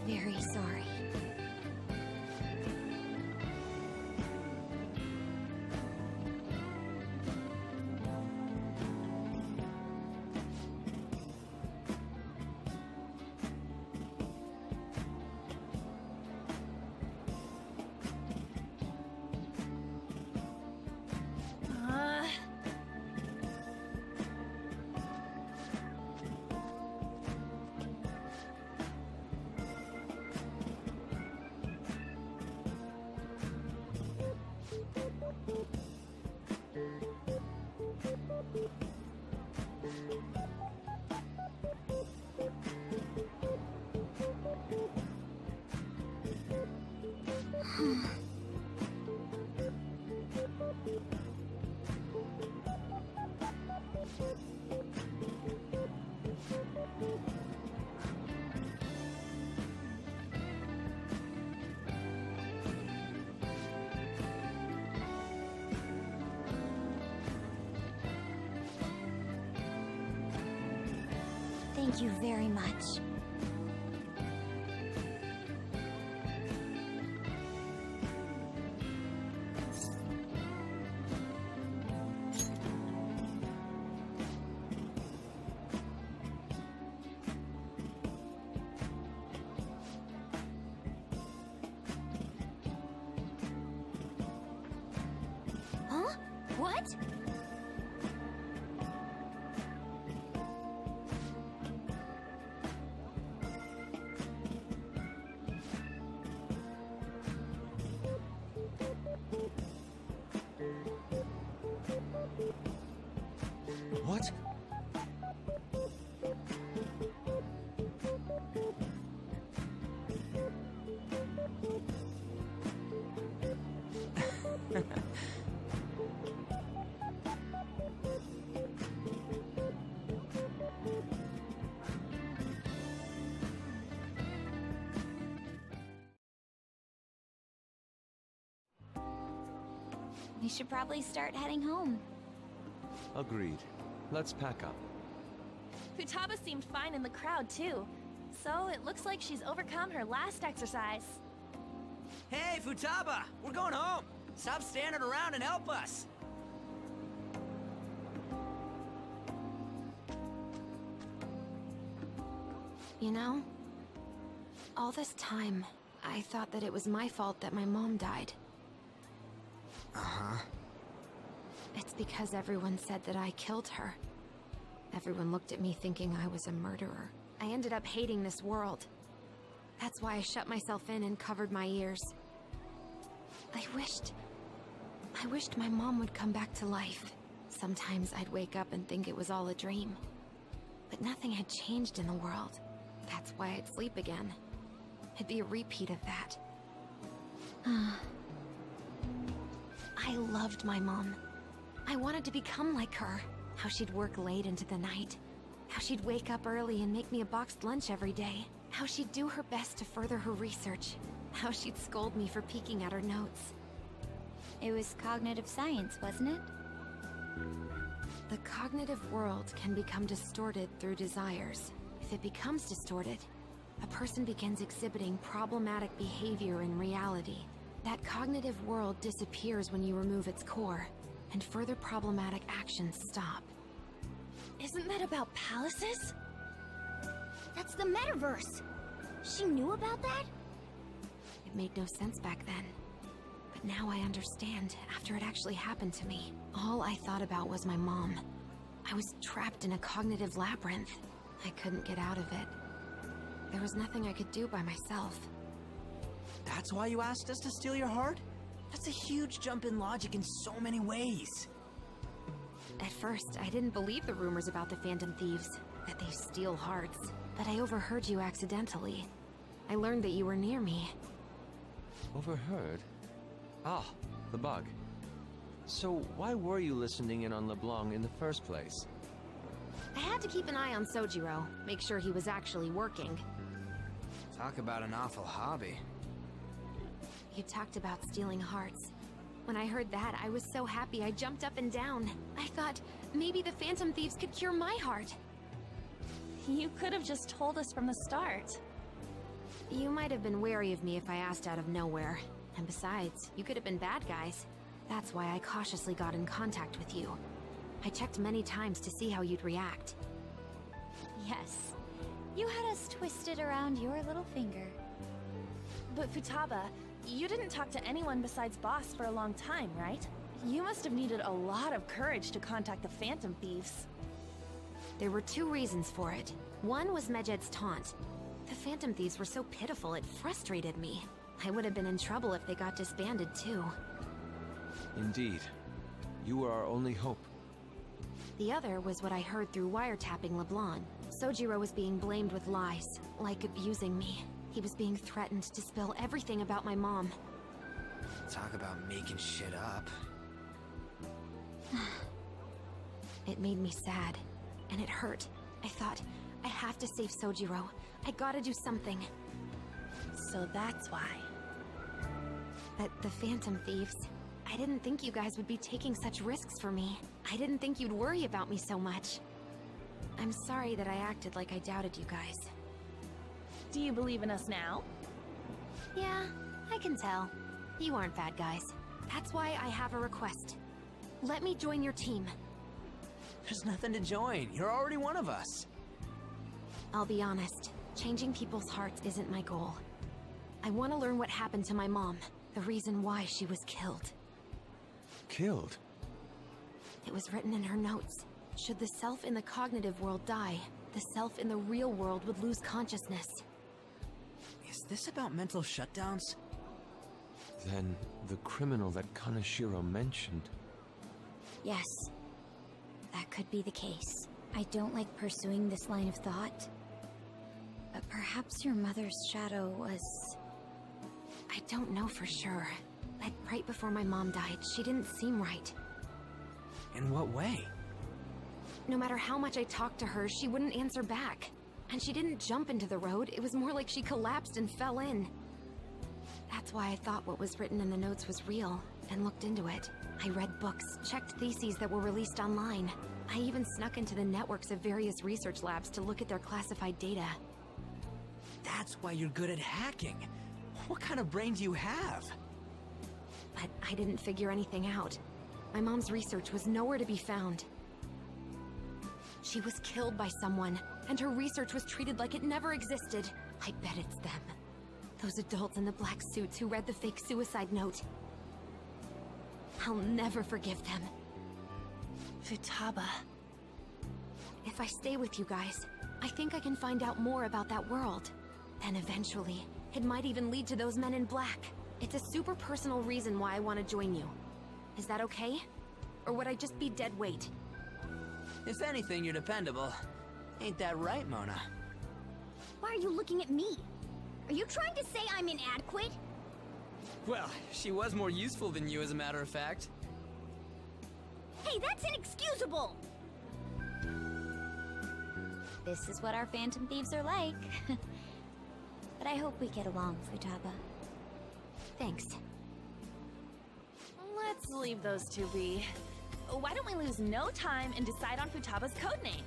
very sorry. Thank you very much. Huh? What? What? We should probably start heading home. Agreed. Let's pack up. Futaba seemed fine in the crowd, too. So it looks like she's overcome her last exercise. Hey, Futaba! We're going home! Stop standing around and help us! You know, all this time, I thought that it was my fault that my mom died. Uh-huh. It's because everyone said that I killed her. Everyone looked at me thinking I was a murderer. I ended up hating this world. That's why I shut myself in and covered my ears. I wished my mom would come back to life. Sometimes I'd wake up and think it was all a dream. But nothing had changed in the world. That's why I'd sleep again. It'd be a repeat of that. I loved my mom. I wanted to become like her. How she'd work late into the night. How she'd wake up early and make me a boxed lunch every day. How she'd do her best to further her research. How she'd scold me for peeking at her notes. It was cognitive science, wasn't it? The cognitive world can become distorted through desires. If it becomes distorted, a person begins exhibiting problematic behavior in reality. That cognitive world disappears when you remove its core, and further problematic actions stop. Isn't that about palaces? That's the metaverse! She knew about that? It made no sense back then. But now I understand, after it actually happened to me. All I thought about was my mom. I was trapped in a cognitive labyrinth. I couldn't get out of it. There was nothing I could do by myself. That's why you asked us to steal your heart? That's a huge jump in logic in so many ways. At first, I didn't believe the rumors about the Phantom Thieves, that they steal hearts. But I overheard you accidentally. I learned that you were near me. Overheard? Ah, the bug. So why were you listening in on LeBlanc in the first place? I had to keep an eye on Sojiro, make sure he was actually working. Talk about an awful hobby. You talked about stealing hearts. When I heard that, I was so happy I jumped up and down. I thought, maybe the Phantom Thieves could cure my heart. You could have just told us from the start. You might have been wary of me if I asked out of nowhere. And besides, you could have been bad guys. That's why I cautiously got in contact with you. I checked many times to see how you'd react. Yes. You had us twisted around your little finger. But Futaba, you didn't talk to anyone besides Boss for a long time, right? You must have needed a lot of courage to contact the Phantom Thieves. There were two reasons for it. One was Medjed's taunt. The Phantom Thieves were so pitiful it frustrated me. I would have been in trouble if they got disbanded too. Indeed. You were our only hope. The other was what I heard through wiretapping LeBlanc. Sojiro was being blamed with lies, like abusing me. He was being threatened to spill everything about my mom. Talk about making shit up. It made me sad, and it hurt. I thought, I have to save Sojiro. I gotta do something. So that's why. But the Phantom Thieves, I didn't think you guys would be taking such risks for me. I didn't think you'd worry about me so much. I'm sorry that I acted like I doubted you guys. Do you believe in us now? Yeah, I can tell. You aren't bad guys. That's why I have a request. Let me join your team. There's nothing to join. You're already one of us. I'll be honest. Changing people's hearts isn't my goal. I want to learn what happened to my mom. The reason why she was killed. Killed? It was written in her notes. Should the self in the cognitive world die, the self in the real world would lose consciousness. Is this about mental shutdowns? Then the criminal that Kaneshiro mentioned. Yes. That could be the case. I don't like pursuing this line of thought. But perhaps your mother's shadow was... I don't know for sure. But right before my mom died, she didn't seem right. In what way? No matter how much I talked to her, she wouldn't answer back. And she didn't jump into the road, it was more like she collapsed and fell in. That's why I thought what was written in the notes was real, and looked into it. I read books, checked theses that were released online. I even snuck into the networks of various research labs to look at their classified data. That's why you're good at hacking. What kind of brain do you have? But I didn't figure anything out. My mom's research was nowhere to be found. She was killed by someone, and her research was treated like it never existed. I bet it's them. Those adults in the black suits who read the fake suicide note. I'll never forgive them. Futaba. If I stay with you guys, I think I can find out more about that world. Then eventually, it might even lead to those men in black. It's a super personal reason why I want to join you. Is that okay? Or would I just be dead weight? If anything, you're dependable. Ain't that right, Mona? Why are you looking at me? Are you trying to say I'm inadequate? Well, she was more useful than you, as a matter of fact. Hey, that's inexcusable! This is what our Phantom Thieves are like. But I hope we get along, Futaba. Thanks. Let's leave those two be. Why don't we lose no time and decide on Futaba's codename?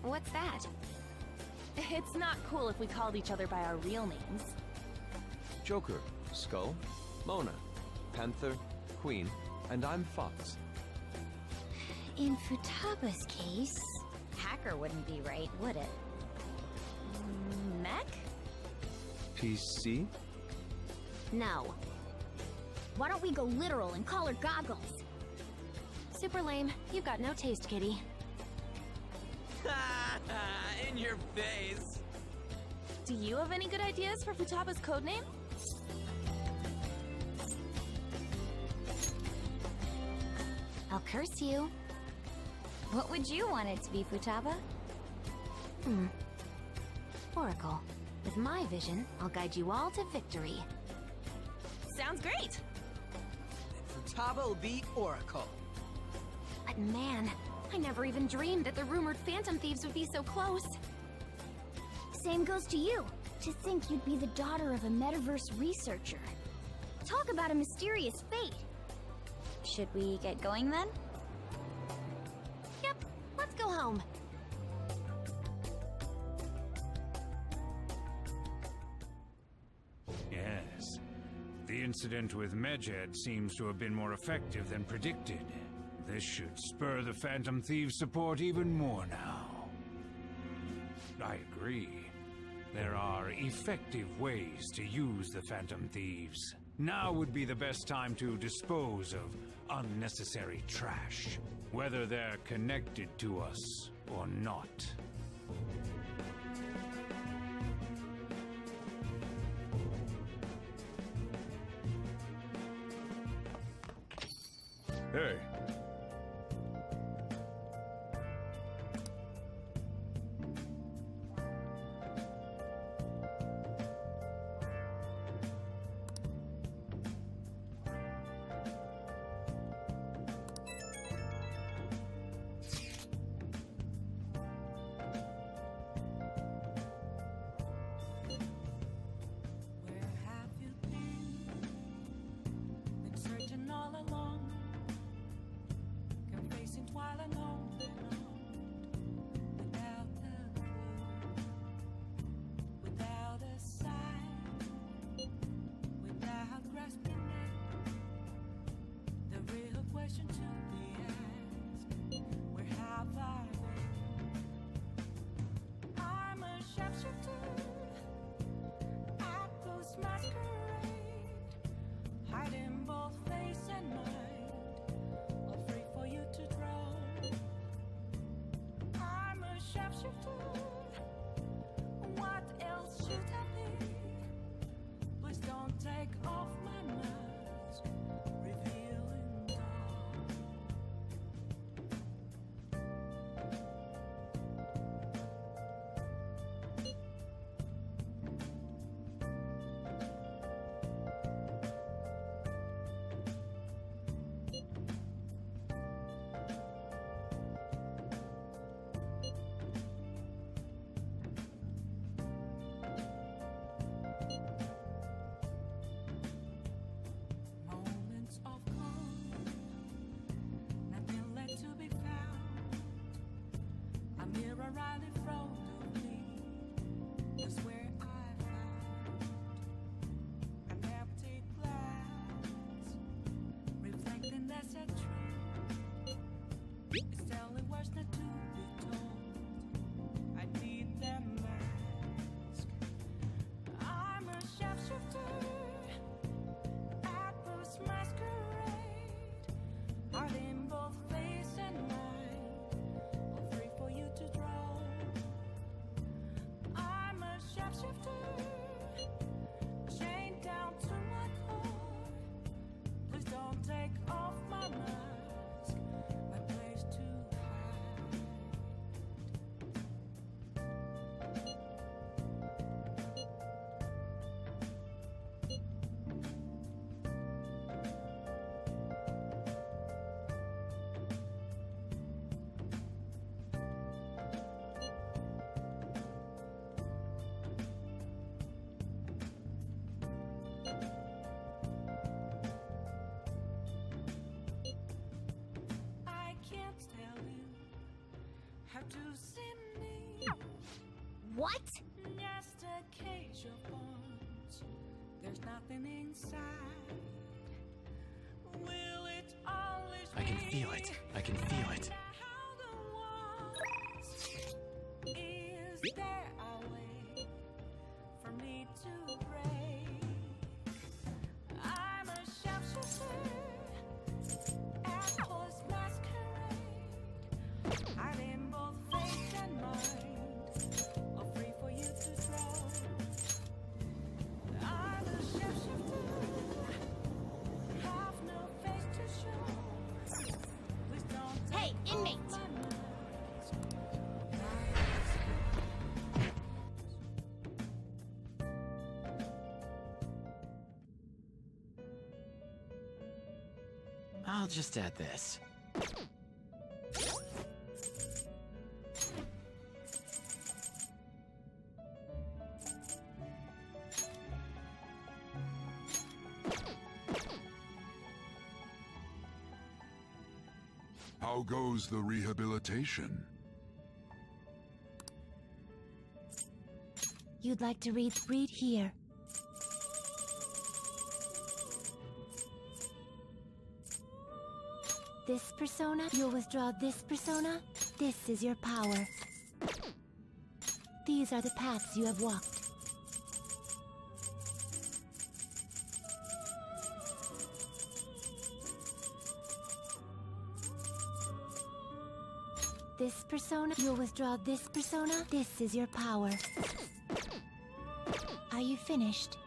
What's that? It's not cool if we called each other by our real names. Joker, Skull, Mona, Panther, Queen, and I'm Fox. In Futaba's case, hacker wouldn't be right, would it? Mech? PC? No. Why don't we go literal and call her Goggles? Super lame. You've got no taste, kitty. In your face. Do you have any good ideas for Futaba's codename? I'll curse you. What would you want it to be, Futaba? Oracle. With my vision, I'll guide you all to victory. Sounds great! Futaba will be Oracle. But man, I never even dreamed that the rumored Phantom Thieves would be so close. Same goes to you. To think you'd be the daughter of a metaverse researcher. Talk about a mysterious fate. Should we get going then? Yep, let's go home. incident with Medjed seems to have been more effective than predicted. This should spur the Phantom Thieves' support even more now. I agree. There are effective ways to use the Phantom Thieves. Now would be the best time to dispose of unnecessary trash, whether they're connected to us or not. Hey. What? Just a cage of bones. There's nothing inside. Will it always I can feel it. I can feel it. Is there a way for me to break? I'm a sharpshooter at Post Masquerade. Hiding both face and mind, all free for you to throw. I'm a sharpshooter, have no face to show. Please don't Hey, inmate! I'll just add this. How goes the rehabilitation? You'd like to read here. this persona, you'll withdraw this persona. This is your power. These are the paths you have walked. This persona, you'll withdraw this persona. This is your power. Are you finished?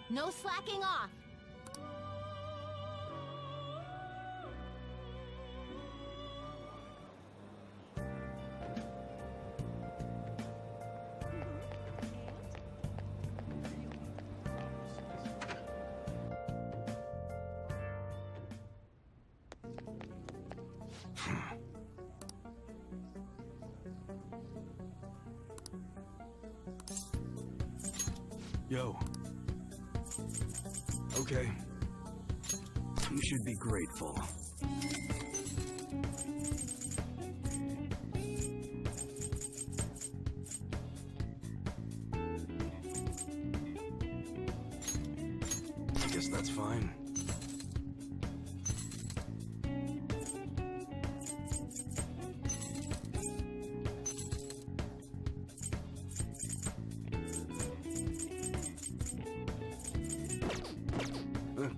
No slacking off! Yo. Okay. You should be grateful. I guess that's fine.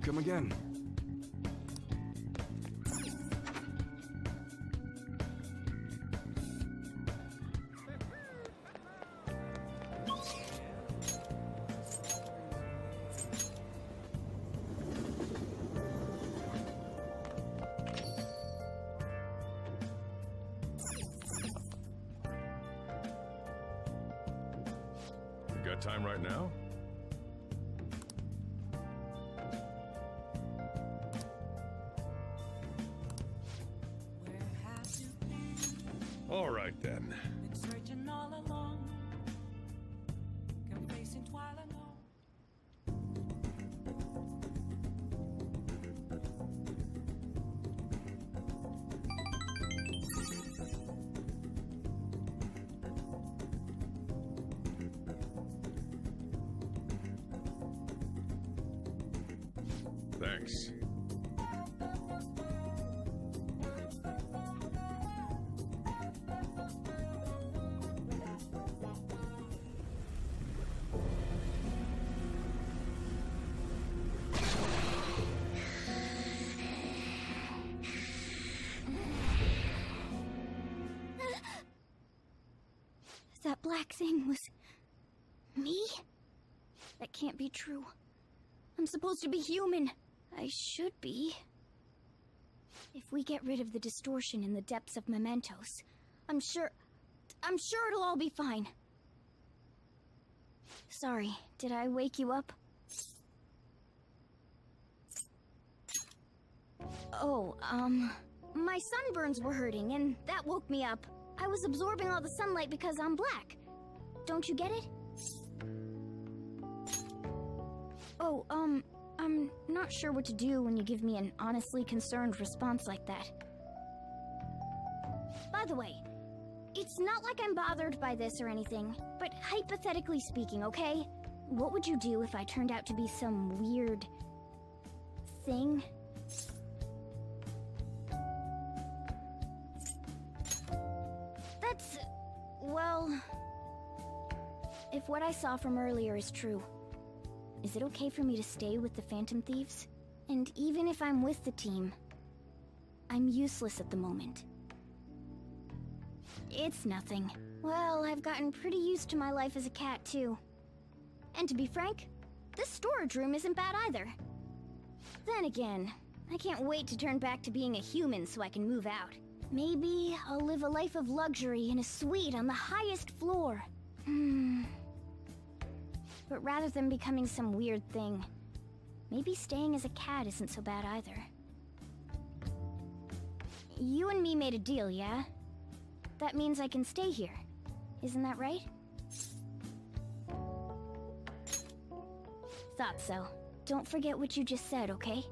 Come again. Got time right now? All right then. Been searching all along, confessing while alone. Thanks. That black thing was... me? That can't be true. I'm supposed to be human. I should be. If we get rid of the distortion in the depths of mementos, I'm sure it'll all be fine. Sorry, did I wake you up? Oh, my sunburns were hurting and that woke me up. I was absorbing all the sunlight because I'm black. Don't you get it? Oh, I'm not sure what to do when you give me an honestly concerned response like that. By the way, it's not like I'm bothered by this or anything, but hypothetically speaking, okay? What would you do if I turned out to be some weird... thing? That's... well... if what I saw from earlier is true, is it okay for me to stay with the Phantom Thieves? And even if I'm with the team, I'm useless at the moment. It's nothing. Well, I've gotten pretty used to my life as a cat, too. And to be frank, this storage room isn't bad either. Then again, I can't wait to turn back to being a human so I can move out. Maybe I'll live a life of luxury in a suite on the highest floor. But rather than becoming some weird thing, maybe staying as a cat isn't so bad either. You and me made a deal, yeah? That means I can stay here. Isn't that right? Thought so. Don't forget what you just said, okay?